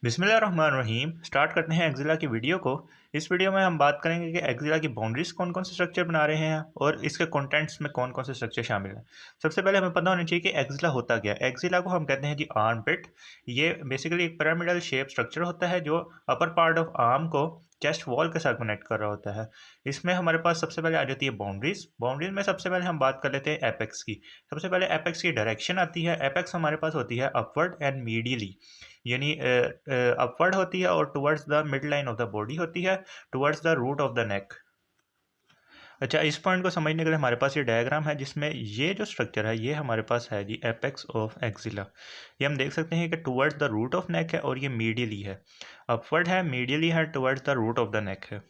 बिस्मिल्लाहिर्रहमानिर्रहीम। स्टार्ट करते हैं एक्जिला की वीडियो को। इस वीडियो में हम बात करेंगे कि एक्जिला की बाउंड्रीज कौन कौन से स्ट्रक्चर बना रहे हैं और इसके कंटेंट्स में कौन कौन से स्ट्रक्चर शामिल हैं। सबसे पहले हमें पता होना चाहिए कि एक्जिला होता क्या है। एक्जिला को हम कहते हैं जी आर्म पिट। ये बेसिकली एक पिरामिडल शेप स्ट्रक्चर होता है जो अपर पार्ट ऑफ आर्म को चेस्ट वॉल के साथ कनेक्ट कर रहा होता है। इसमें हमारे पास सबसे पहले आ जाती है बाउंड्रीज। बाउंड्रीज में सबसे पहले हम बात कर लेते हैं एपेक्स की। सबसे पहले एपेक्स की डायरेक्शन आती है। एपेक्स हमारे पास होती है अपवर्ड एंड मीडियली, यानी अपवर्ड होती है और towards the mid line of the body होती है, towards the root of the neck. अच्छा, इस पॉइंट को समझने के लिए हमारे पास ये डायग्राम है जिसमें ये जो स्ट्रक्चर है ये हमारे पास है जी एपेक्स ऑफ एक्जिला। ये हम देख सकते हैं कि towards the root of neck है और ये मीडियली है, अपवर्ड है, मीडियली है, towards the root of the neck है।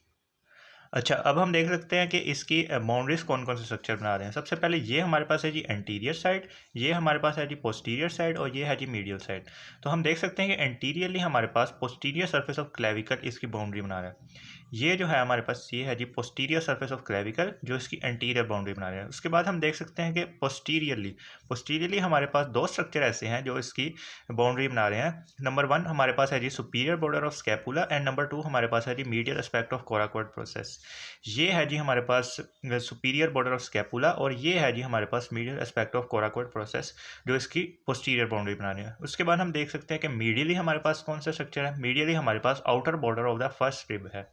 अच्छा, अब हम देख सकते हैं कि इसकी बाउंड्रीज कौन कौन से स्ट्रक्चर बना रहे हैं। सबसे पहले ये हमारे पास है जी एंटीरियर साइड, ये हमारे पास है जी पोस्टीरियर साइड और ये है जी मीडियल साइड। तो हम देख सकते हैं कि एंटीरियरली हमारे पास पोस्टीरियर सरफेस ऑफ क्लेविकल इसकी बाउंड्री बना रहा है। ये जो है हमारे पास ये है जी पोस्टीरियर सरफेस ऑफ क्लेविकल जो इसकी एंटीरियर बाउंड्री बना रहे हैं। उसके बाद हम देख सकते हैं कि पोस्टीरियरली हमारे पास दो स्ट्रक्चर ऐसे हैं जो इसकी बाउंड्री बना रहे हैं। नंबर 1 हमारे पास है जी superior border of scapula and number 2 हमारे पास है जी medial aspect of coracoid process. ये है जी हमारे पास सुपीरियर बॉर्डर ऑफ स्कैपुला और ये है जी हमारे पास medial aspect of coracoid process जो इसकी पोस्टीरियर बाउंड्री बना रहे हैं। उसके बाद हम देख सकते हैं कि मीडियली हमारे पास कौन सा स्ट्रक्चर है। मीडियली हमारे पास outer border of the first rib है।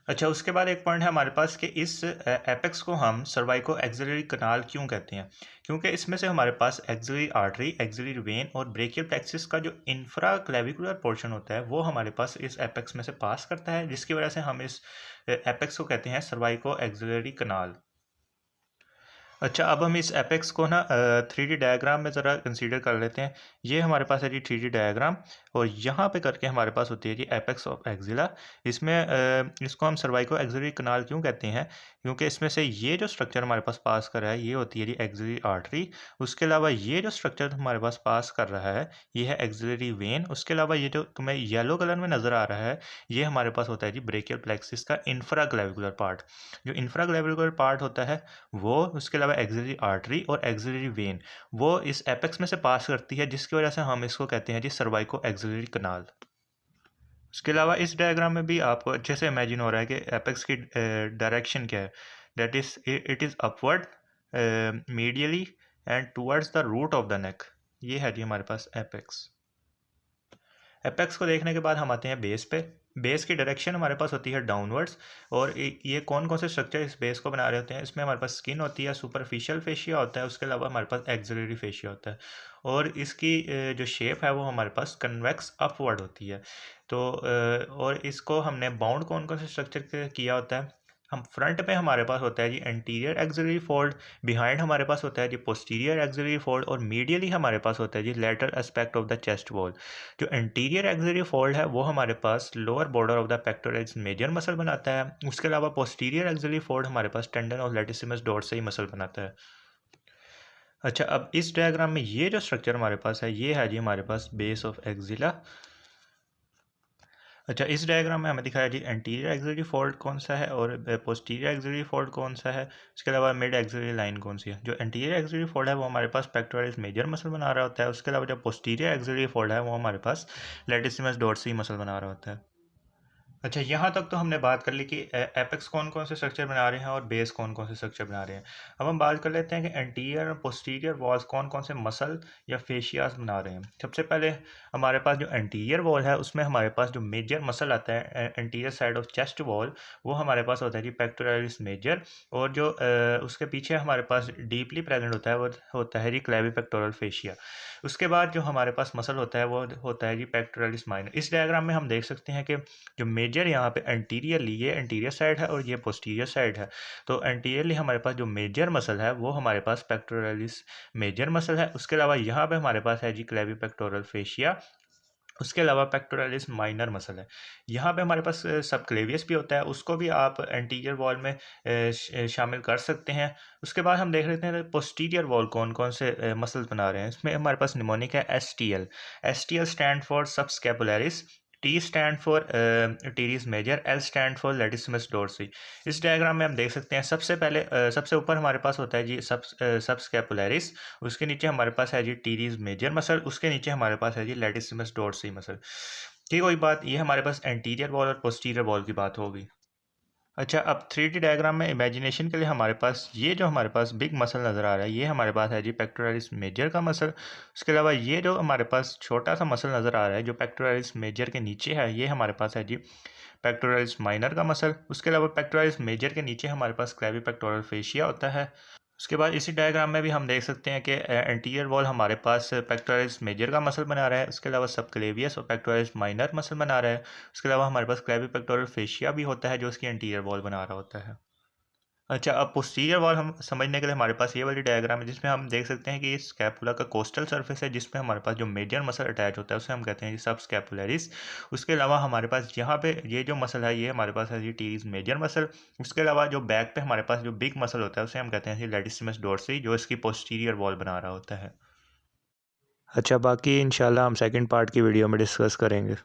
अच्छा, उसके बाद एक पॉइंट है हमारे पास कि इस एपेक्स को हम सर्वाइको एक्सिलरी कनाल क्यों कहते हैं, क्योंकि इसमें से हमारे पास एक्सिलरी आर्टरी, एक्सिलरी वेन और ब्रेकियल प्लेक्सिस का जो इंफ्रा क्लेविकुलर पोर्शन होता है वो हमारे पास इस एपेक्स में से पास करता है, जिसकी वजह से हम इस एपेक्स को कहते हैं सर्वाइको एक्सिलरी कनाल। अच्छा, अब हम इस एपेक्स को ना 3D डायग्राम में ज़रा कंसीडर कर लेते हैं। ये हमारे पास है जी 3D डायग्राम और यहाँ पे करके हमारे पास होती है जी एपेक्स ऑफ एक्जिला। इसमें इसको हम सर्वाइको एक्सिलरी कनाल क्यों कहते हैं, क्योंकि इसमें से ये जो स्ट्रक्चर हमारे पास पास कर रहा है ये होती है जी एक्सिलरी आर्टरी। उसके अलावा ये जो स्ट्रक्चर हमारे पास पास कर रहा है ये है एक्सिलरी वेन। उसके अलावा ये जो तुम्हें येलो कलर में नज़र आ रहा है ये हमारे पास होता है जी ब्रेकियल प्लेक्सिस का इंफ्रा क्लेविकुलर पार्ट। जो इंफ्रा क्लेविकुलर पार्ट होता है वो, उसके अलावा एक्सिलरी आर्टरी और एक्सिलरी वेन, वो इस एपेक्स में से पास करती है, जिसकी वजह से हम इसको कहते हैं जी सर्वाइको एक्सिलरी कनाल। उसके अलावा इस डायग्राम में भी आपको अच्छे से इमेजिन हो रहा है कि एपेक्स की डायरेक्शन क्या है। That is it is upward, medially and towards the root of the neck. ये है जी हमारे पास एपेक्स। एपेक्स को देखने के बाद हम आते हैं बेस पे। बेस की डायरेक्शन हमारे पास होती है डाउनवर्ड्स। और ये कौन कौन से स्ट्रक्चर इस बेस को बना रहे होते हैं, इसमें हमारे पास स्किन होती है, सुपरफिशियल फेशिया होता है, उसके अलावा हमारे पास एक्सिलरी फेशिया होता है और इसकी जो शेप है वो हमारे पास कन्वेक्स अपवर्ड होती है। तो और इसको हमने बाउंड कौन कौन से स्ट्रक्चर किया होता है। हम फ्रंट पे हमारे पास होता है जी एंटीरियर एक्सिलरी फोल्ड, बिहाइंड हमारे पास होता है जी पोस्टीरियर एक्सिलरी फोल्ड और मीडियली हमारे पास होता है जी lateral aspect of the chest wall. जो एंटीरियर एक्सिलरी फोल्ड है वो हमारे पास lower border of the pectoralis major muscle बनाता है। उसके अलावा पोस्टीरियर एक्सिलरी फोल्ड हमारे पास tendon of latissimus dorsi muscle बनाता है। अच्छा, अब इस डायग्राम में ये जो स्ट्रक्चर हमारे पास है ये है जी हमारे पास बेस ऑफ एक्जिला। अच्छा, इस डायग्राम में हमें दिखाया जी एंटीरियर एक्सिलरी फोल्ड कौन सा है और पोस्टीरियर एक्सिलरी फोल्ड कौन सा है। इसके अलावा मिड एक्सिलरी लाइन कौन सी है। जो एंटीरियर एक्सिलरी फोल्ड है वो हमारे पास पेक्टोरल्स मेजर मसल बना रहा होता है। उसके अलावा जो पोस्टीरियर एक्सिलरी फोल्ड है वो हमारे पास लैटिसिमस डोर्सी मसल बना रहा होता है। अच्छा, यहाँ तक तो हमने बात कर ली कि एपेक्स कौन कौन से स्ट्रक्चर बना रहे हैं और बेस कौन कौन से स्ट्रक्चर बना रहे हैं। अब हम बात कर लेते हैं कि एंटीरियर और पोस्टीरियर वॉल्स कौन कौन से मसल या फेशियाज बना रहे हैं। सबसे पहले हमारे पास जो एंटीरियर वॉल है उसमें हमारे पास जो मेजर मसल आता है anterior side of chest wall वो हमारे पास होता है जी पेक्टोरलिस मेजर। और जो उसके पीछे हमारे पास डीपली प्रेजेंट होता है वो होता है जी क्लेवी पेक्टोरल फेशिया। उसके बाद जो हमारे पास मसल होता है वो होता है जी पेक्टोरलिस माइनर। इस डायग्राम में हम देख सकते हैं कि जो मेजर यहाँ पे एंटीरियरली, ये एंटीरियर साइड है और ये पोस्टीरियर साइड है। तो एंटीरियरली हमारे पास जो मेजर मसल है वो हमारे पास पेक्टोरलिस मेजर मसल है। उसके अलावा यहाँ पे हमारे पास है जी क्लेवी पेक्टोरल फेशिया। उसके अलावा पेक्टोरलिस माइनर मसल है। यहाँ पे हमारे पास सबक्लेवियस भी होता है, उसको भी आप एंटीरियर वॉल में शामिल कर सकते हैं। उसके बाद हम देख लेते हैं पोस्टीरियर वॉल कौन कौन से मसल्स बना रहे हैं। इसमें हमारे पास निमोनिक है s t l. S t l stand for subscapularis, t stand for teres major, l stand for latissimus dorsi. इस डायग्राम में हम देख सकते हैं सबसे पहले सबसे ऊपर हमारे पास होता है जी सबस्कैपुलरिस, उसके नीचे हमारे पास है जी टीरीज मेजर मसल, उसके नीचे हमारे पास है जी लेटिसिमस डोर्सी मसल। ठीक, कोई बात, ये हमारे पास एंटीरियर वॉल और पोस्टीरियर वॉल की बात होगी। अच्छा, अब 3D डायग्राम में इमेजिनेशन के लिए हमारे पास ये जो हमारे पास बिग मसल नज़र आ रहा है, ये हमारे पास है जी पेक्टोरलिस मेजर का मसल। उसके अलावा ये जो हमारे पास छोटा सा मसल नज़र आ रहा है जो पेक्टोरलिस मेजर के नीचे है, ये हमारे पास है जी पेक्टोरलिस माइनर का मसल। उसके अलावा पेक्टोरलिस मेजर के नीचे हमारे पास क्लेवी पेक्टोरल फेशिया होता है। उसके बाद इसी डायग्राम में भी हम देख सकते हैं कि एंटीरियर वॉल हमारे पास पेक्टोरलिस मेजर का मसल बना रहा है, उसके अलावा सबक्लेवियस और पेक्टोरलिस माइनर मसल बना रहा है। उसके अलावा हमारे पास क्लेवी पेक्टोरल फेशिया भी होता है जो उसकी एंटीरियर वॉल बना रहा होता है। अच्छा, अब पोस्टीरियर वॉल हम समझने के लिए हमारे पास ये वाली डायग्राम है जिसमें हम देख सकते हैं कि ये स्कैपुला का कोस्टल सरफेस है जिसमें हमारे पास जो मेजर मसल अटैच होता है उसे हम कहते हैं सब स्कैपुलरिस। उसके अलावा हमारे पास यहाँ पे ये जो मसल है ये हमारे पास है जी टीरीज मेजर मसल। उसके अलावा जो बैक पे हमारे पास जो बिग मसल होता है उसे हम कहते हैं लेटिसिमस डोर्सी जो इसकी पोस्टीरियर वॉल बना रहा होता है। अच्छा, बाकी इंशाल्लाह हम सेकंड पार्ट की वीडियो में डिस्कस करेंगे।